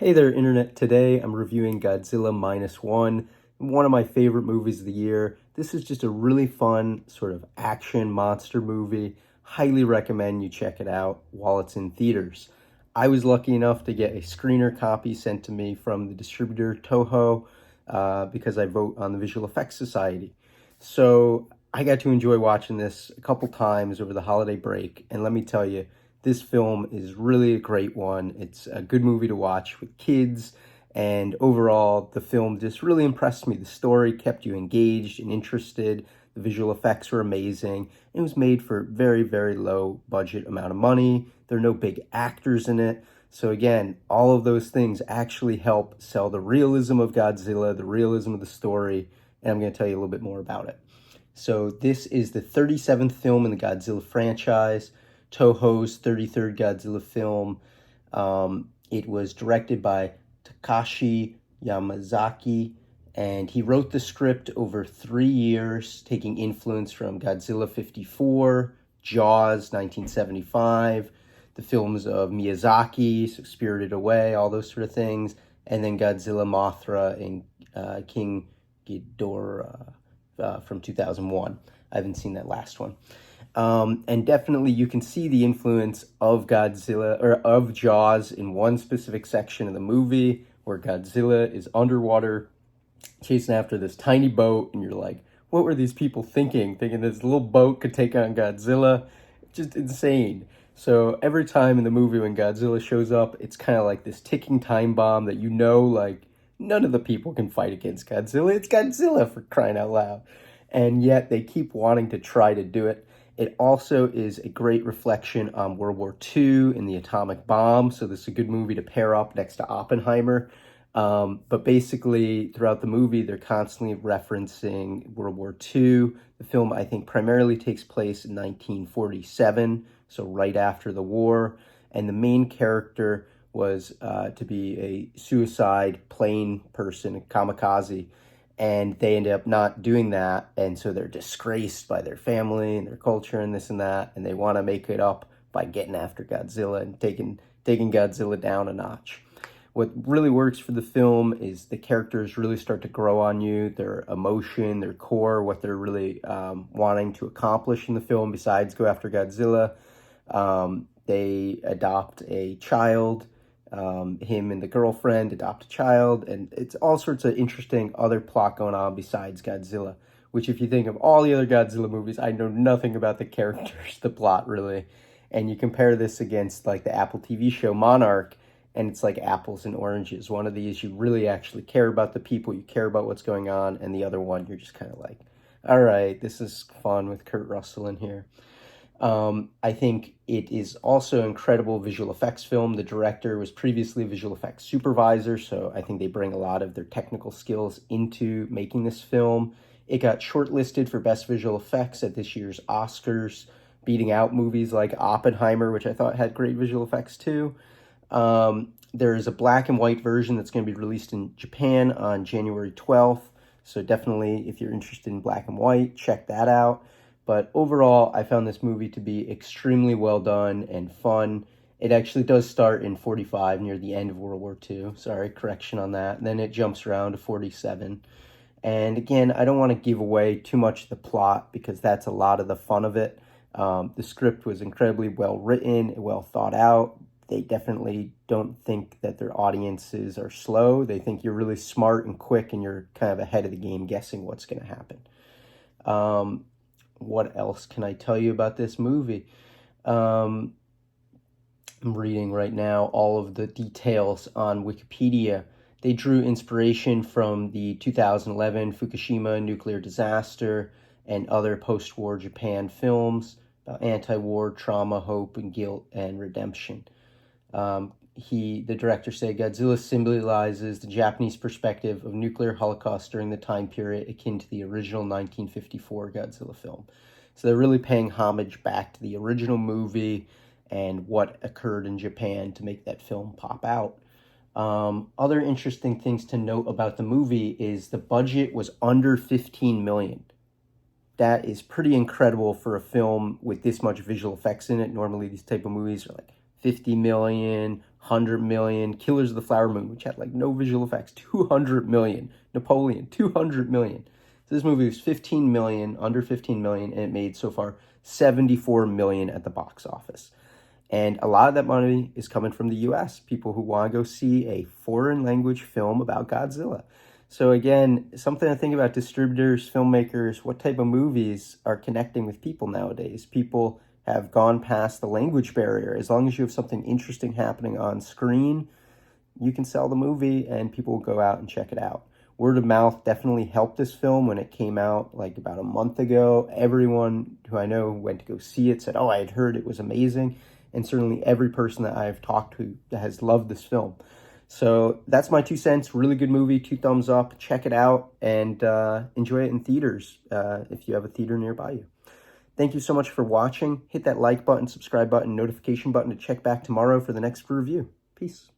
Hey there, Internet. Today I'm reviewing Godzilla Minus one of my favorite movies of the year. This is just a really fun sort of action monster movie. Highly recommend you check it out while it's in theaters. I was lucky enough to get a screener copy sent to me from the distributor Toho because I vote on the Visual Effects Society. So I got to enjoy watching this a couple times over the holiday break, and let me tell you, this film is really a great one. It's a good movie to watch with kids, and overall, the film just really impressed me. The story kept you engaged and interested. The visual effects were amazing. It was made for very, very low budget amount of money. There are no big actors in it. So again, all of those things actually help sell the realism of Godzilla, the realism of the story, and I'm going to tell you a little bit more about it. So this is the 37th film in the Godzilla franchise. Toho's 33rd Godzilla film. It was directed by Takashi Yamazaki, and he wrote the script over 3 years, taking influence from Godzilla 54, Jaws 1975, the films of Miyazaki, so Spirited Away, all those sort of things, and then Godzilla, Mothra, and King Ghidorah from 2001. I haven't seen that last one. And definitely you can see the influence of Godzilla or of Jaws in one specific section of the movie where Godzilla is underwater chasing after this tiny boat, and you're like, what were these people thinking this little boat could take on Godzilla? Just insane. So every time in the movie when Godzilla shows up, it's kind of like this ticking time bomb that like none of the people can fight against Godzilla. It's Godzilla, for crying out loud. And yet they keep wanting to try to do it. It also is a great reflection on World War II and the atomic bomb. So this is a good movie to pair up next to Oppenheimer. But basically, throughout the movie, they're constantly referencing World War II. The film, I think, primarily takes place in 1947, so right after the war. And the main character was to be a suicide plane person, a kamikaze. And they end up not doing that, and so they're disgraced by their family and their culture and this and that, and they want to make it up by getting after Godzilla and taking Godzilla down a notch. What really works for the film is the characters really start to grow on you, their emotion, their core, what they're really wanting to accomplish in the film besides go after Godzilla. They adopt a child. Him and the girlfriend adopt a child, and it's all sorts of interesting other plot going on besides Godzilla, which if you think of all the other Godzilla movies, I know nothing about the characters, the plot really. And you compare this against like the Apple TV show Monarch, and it's like apples and oranges. One of these, you really actually care about the people, you care about what's going on, and the other one, you're just kind of like, all right, this is fun with Kurt Russell in here. I think it is also an incredible visual effects film. The director was previously a visual effects supervisor, so I think they bring a lot of their technical skills into making this film. It got shortlisted for Best Visual Effects at this year's Oscars, beating out movies like Oppenheimer, which I thought had great visual effects too. There is a black and white version that's going to be released in Japan on January 12th, so definitely if you're interested in black and white, check that out. But overall, I found this movie to be extremely well done and fun. It actually does start in 45, near the end of World War II. Sorry, correction on that. And then it jumps around to 47. And again, I don't want to give away too much of the plot because that's a lot of the fun of it. The script was incredibly well written, well thought out. They definitely don't think that their audiences are slow. They think you're really smart and quick, and you're kind of ahead of the game guessing what's going to happen. What else can I tell you about this movie? I'm reading right now all of the details on Wikipedia. They drew inspiration from the 2011 Fukushima nuclear disaster and other post-war Japan films about anti-war trauma, hope, and guilt and redemption. The director said Godzilla symbolizes the Japanese perspective of nuclear holocaust during the time period akin to the original 1954 Godzilla film. So they're really paying homage back to the original movie and what occurred in Japan to make that film pop out. Other interesting things to note about the movie is the budget was under 15 million. That is pretty incredible for a film with this much visual effects in it. Normally these type of movies are like 50 million, 100 million. Killers of the Flower Moon, which had like no visual effects, 200 million. Napoleon, 200 million. So this movie was 15 million, under 15 million, and it made so far 74 million at the box office. And a lot of that money is coming from the US, people who want to go see a foreign language film about Godzilla. So again, something to think about: distributors, filmmakers, what type of movies are connecting with people nowadays. People have gone past the language barrier. As long as you have something interesting happening on screen, you can sell the movie and people will go out and check it out. Word of mouth definitely helped this film when it came out like about a month ago. Everyone who I know went to go see it said, oh, I had heard it was amazing. And certainly every person that I've talked to has loved this film. So that's my 2 cents. Really good movie. 2 thumbs up. Check it out and enjoy it in theaters if you have a theater nearby you. Thank you so much for watching. Hit that like button, subscribe button, notification button to check back tomorrow for the next review. Peace.